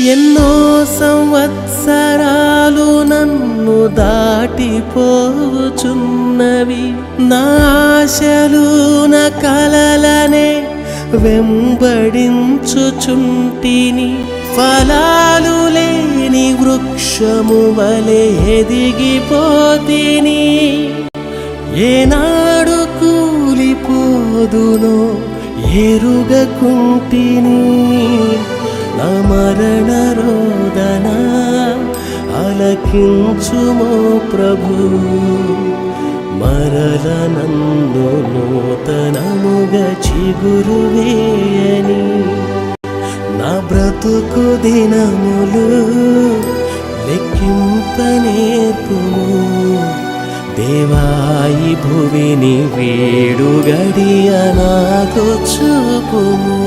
ఎన్నో సంవత్సరాలు నన్ను దాటిపోచున్నవి, నా ఆశలు నా కలలనే వెంబడించుచుంటిని. ఫలాలు లేని వృక్షము వలె ఎదిగిపోతిని, ఏనాడు కూలిపోదునో ఎరుగకుంటిని. నా మరణ రోదన ఆలకించుమో ప్రభు, మరల నన్ను నూతనముగా చిగురు వేయని. నా బ్రతుకు దినములు లెక్కింపనేర్పుము దేవాయి భువిని వేడు గడియ నాకు చూపుము.